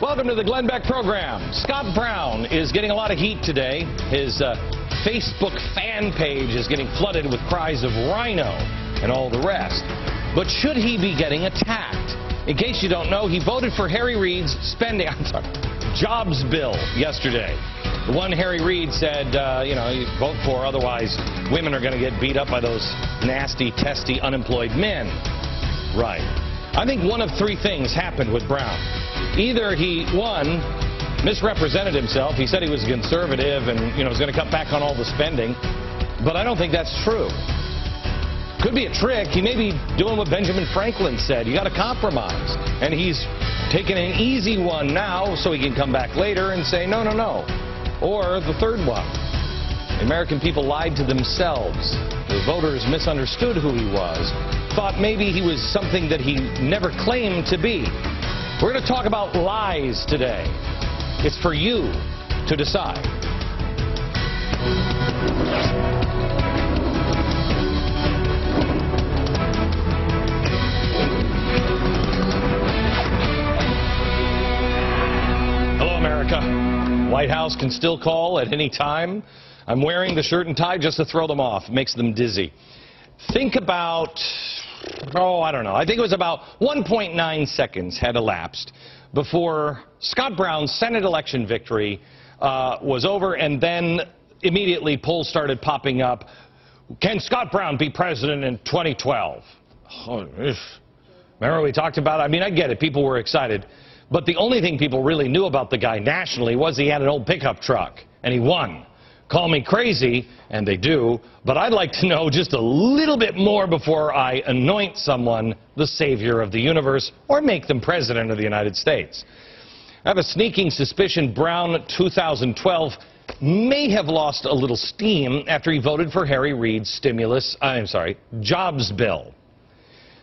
Welcome to the Glenn Beck program. Scott Brown is getting a lot of heat today. His Facebook fan page is getting flooded with cries of rhino and all the rest. But should he be getting attacked? In case you don't know, he voted for Harry Reid's jobs bill yesterday. The one Harry Reid said, you vote for, otherwise women are going to get beat up by those nasty, testy, unemployed men. Right. I think one of three things happened with Brown. Either he, one, misrepresented himself. He said he was conservative and, was going to cut back on all the spending. But I don't think that's true. Could be a trick. He may be doing what Benjamin Franklin said. You got to compromise. And he's taking an easy one now so he can come back later and say, no, no, no. Or the third one. The American people lied to themselves. The voters misunderstood who he was, thought maybe he was something that he never claimed to be. We're going to talk about lies today. It's for you to decide. Hello, America. White House can still call at any time. I'm wearing the shirt and tie just to throw them off. It makes them dizzy. Think about, I don't know. I think it was about 1.9 seconds had elapsed before Scott Brown's Senate election victory was over, and then immediately polls started popping up. Can Scott Brown be president in 2012? Remember we talked about it? I mean, I get it. People were excited. But the only thing people really knew about the guy nationally was he had an old pickup truck, and he won. Call me crazy, and they do, but I'd like to know just a little bit more before I anoint someone the savior of the universe or make them president of the United States. I have a sneaking suspicion Brown 2012 may have lost a little steam after he voted for Harry Reid's jobs bill.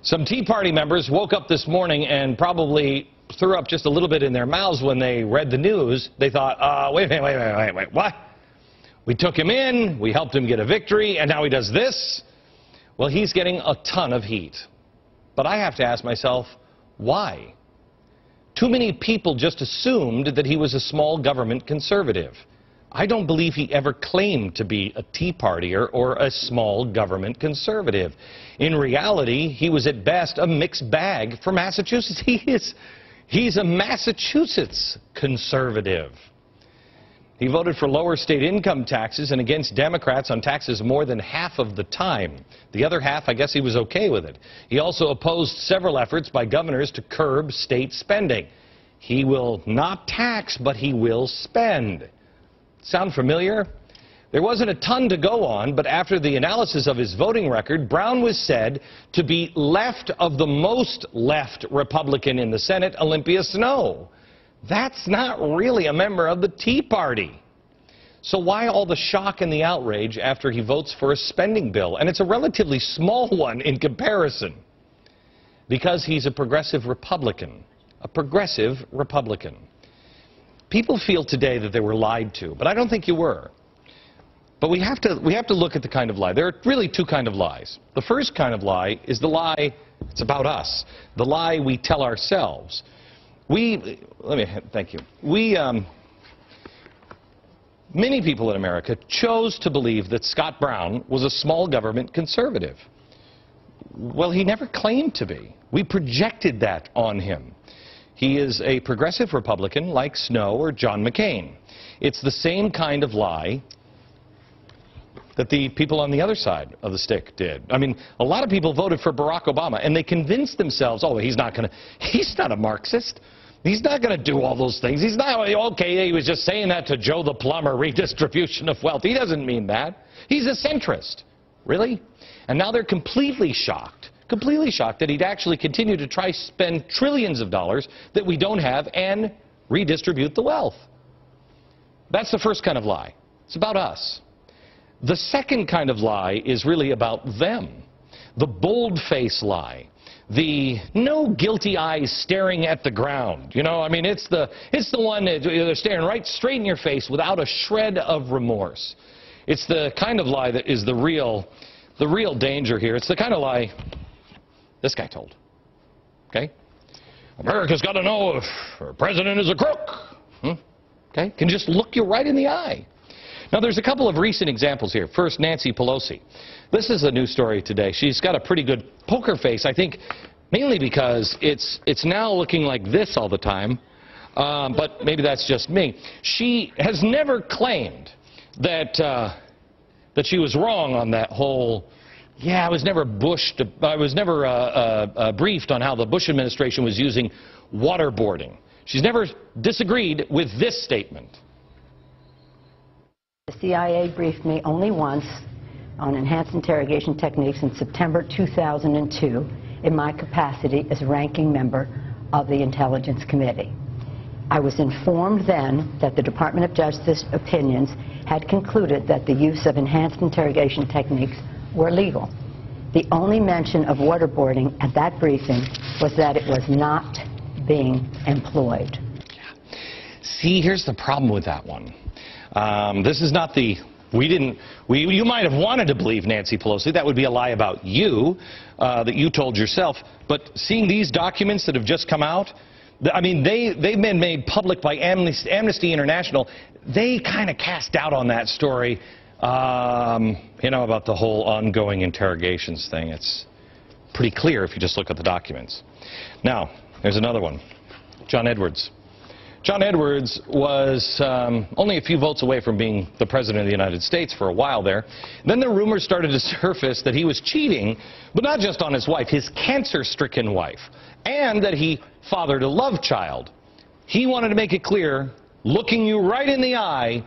Some Tea Party members woke up this morning and probably threw up just a little bit in their mouths when they read the news. They thought, wait, what? We took him in, we helped him get a victory, and now he does this? Well, he's getting a ton of heat. But I have to ask myself, why? Too many people just assumed that he was a small government conservative. I don't believe he ever claimed to be a Tea Partier or a small government conservative. In reality, he was at best a mixed bag for Massachusetts. He's a Massachusetts conservative. He voted for lower state income taxes and against Democrats on taxes more than half of the time. The other half, I guess he was okay with it. He also opposed several efforts by governors to curb state spending. He will not tax, but he will spend. Sound familiar? There wasn't a ton to go on, but after the analysis of his voting record, Brown was said to be left of the most left Republican in the Senate, Olympia Snowe. That's not really a member of the Tea Party. So why all the shock and the outrage after he votes for a spending bill? And it's a relatively small one in comparison. Because he's a progressive Republican. A progressive Republican. People feel today that they were lied to, but I don't think you were. But we have to look at the kind of lie. There are really two kinds of lies. The first kind of lie is the lie, it's about us. The lie we tell ourselves. Thank you. Many people in America chose to believe that Scott Brown was a small government conservative. Well, he never claimed to be. We projected that on him. He is a progressive Republican like Snowe or John McCain. It's the same kind of lie that the people on the other side of the stick did. I mean, a lot of people voted for Barack Obama, and they convinced themselves, he's not a Marxist. He's not going to do all those things. He's not, okay, he was just saying that to Joe the plumber, redistribution of wealth. He doesn't mean that. He's a centrist. Really? And now they're completely shocked that he'd actually continue to try spend trillions of dollars that we don't have and redistribute the wealth. That's the first kind of lie. It's about us. The second kind of lie is really about them. The bold-face lie. The no guilty eyes staring at the ground. It's the one that they're staring right straight in your face without a shred of remorse. It's the kind of lie that is the real danger here. It's the kind of lie this guy told. Okay? America's got to know if our president is a crook. Okay, can just look you right in the eye. Now, there's a couple of recent examples here. First, Nancy Pelosi. This is a news story today. She's got a pretty good poker face, I think, mainly because it's now looking like this all the time. But maybe that's just me. She has never claimed that that she was wrong on that whole. Yeah, I was never briefed on how the Bush administration was using waterboarding. She's never disagreed with this statement. The CIA briefed me only once on enhanced interrogation techniques in September 2002 in my capacity as ranking member of the Intelligence Committee. I was informed then that the Department of Justice opinions had concluded that the use of enhanced interrogation techniques were legal. The only mention of waterboarding at that briefing was that it was not being employed. See, here's the problem with that one. This is not the, you might have wanted to believe Nancy Pelosi. That would be a lie about you, that you told yourself. But seeing these documents that have just come out, I mean, they've been made public by Amnesty International. They kind of cast doubt on that story, you know, about the whole ongoing interrogations thing. It's pretty clear if you just look at the documents. Now, there's another one. John Edwards. John Edwards was only a few votes away from being the President of the United States for a while there. Then the rumors started to surface that he was cheating, but not just on his wife, his cancer-stricken wife, and that he fathered a love child. He wanted to make it clear, looking you right in the eye,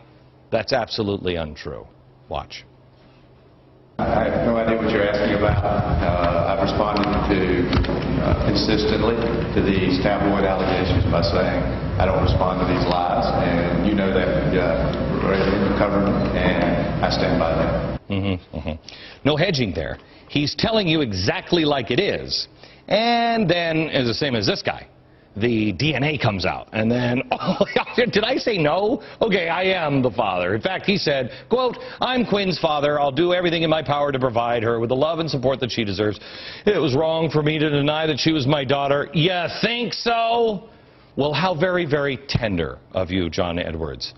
that's absolutely untrue. Watch. I have no idea what you're asking about. I've responded consistently to these tabloid allegations by saying I don't respond to these lies, and you know that in the cover, and I stand by that. No hedging there. He's telling you exactly like it is, and then, it's the same as this guy. The DNA comes out, and then, oh, did I say no? Okay, I am the father. In fact, he said, quote, I'm Quinn's father. I'll do everything in my power to provide her with the love and support that she deserves. It was wrong for me to deny that she was my daughter. You think so? Well, how very, very tender of you, John Edwards.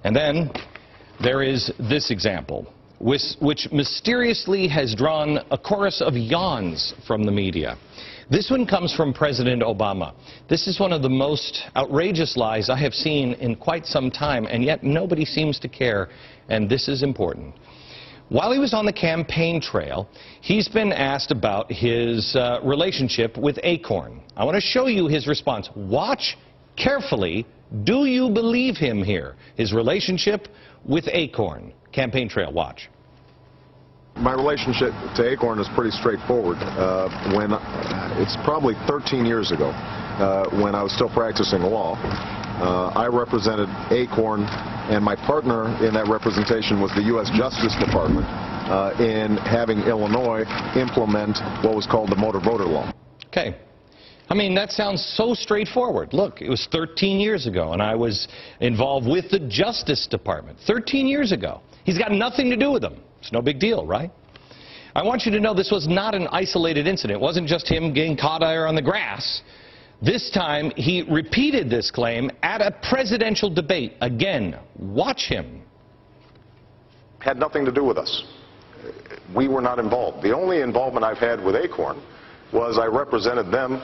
And then there is this example, which mysteriously has drawn a chorus of yawns from the media. This one comes from President Obama. This is one of the most outrageous lies I have seen in quite some time, and yet nobody seems to care, and this is important. While he was on the campaign trail, he's been asked about his relationship with Acorn. I want to show you his response. Watch carefully. Do you believe him here? His relationship with Acorn. Campaign trail. Watch. My relationship to Acorn is pretty straightforward. It's probably 13 years ago, when I was still practicing law, I represented Acorn, and my partner in that representation was the U.S. Justice Department in having Illinois implement what was called the motor voter law. Okay. I mean, that sounds so straightforward. Look, it was 13 years ago, and I was involved with the Justice Department. 13 years ago. He's got nothing to do with them. It's no big deal, right? I want you to know this was not an isolated incident. It wasn't just him getting caught there on the grass. This time, he repeated this claim at a presidential debate. Again, watch him. Had nothing to do with us. We were not involved. The only involvement I've had with Acorn was I represented them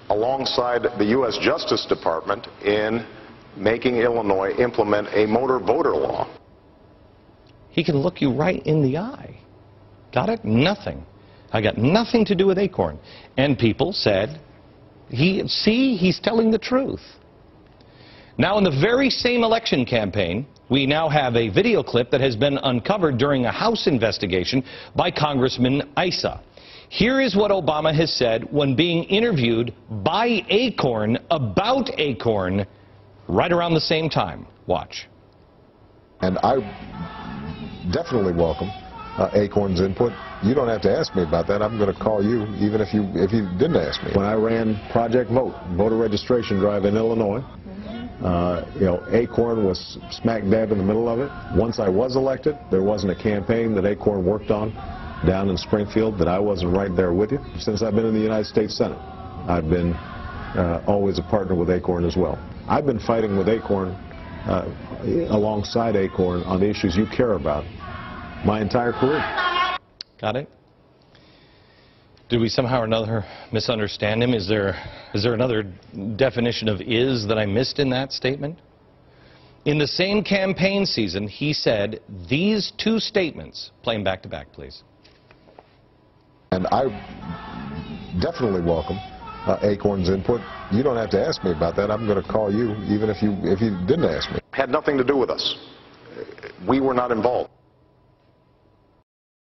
alongside the U.S. Justice Department in making Illinois implement a motor voter law. He can look you right in the eye. Got it? Nothing. I got nothing to do with Acorn. And people said, he's telling the truth. Now, in the very same election campaign, we now have a video clip that has been uncovered during a House investigation by Congressman Issa. Here is what Obama has said when being interviewed by Acorn about Acorn right around the same time. Watch. And I definitely welcome Acorn's input. You don't have to ask me about that. I'm going to call you even if you didn't ask me. When I ran Project Vote, voter registration drive in Illinois, Acorn was smack dab in the middle of it. Once I was elected, there wasn't a campaign that Acorn worked on down in Springfield that I wasn't right there with you. Since I've been in the United States Senate, I've been always a partner with Acorn as well. I've been fighting with Acorn, alongside Acorn, on the issues you care about my entire career. Got it? Did we somehow or another misunderstand him? Is there another definition of "is" that I missed in that statement? In the same campaign season, he said these two statements. Play them back to back, please. And I definitely welcome Acorn's input. You don't have to ask me about that. I'm going to call you, even if you didn't ask me. It had nothing to do with us. We were not involved.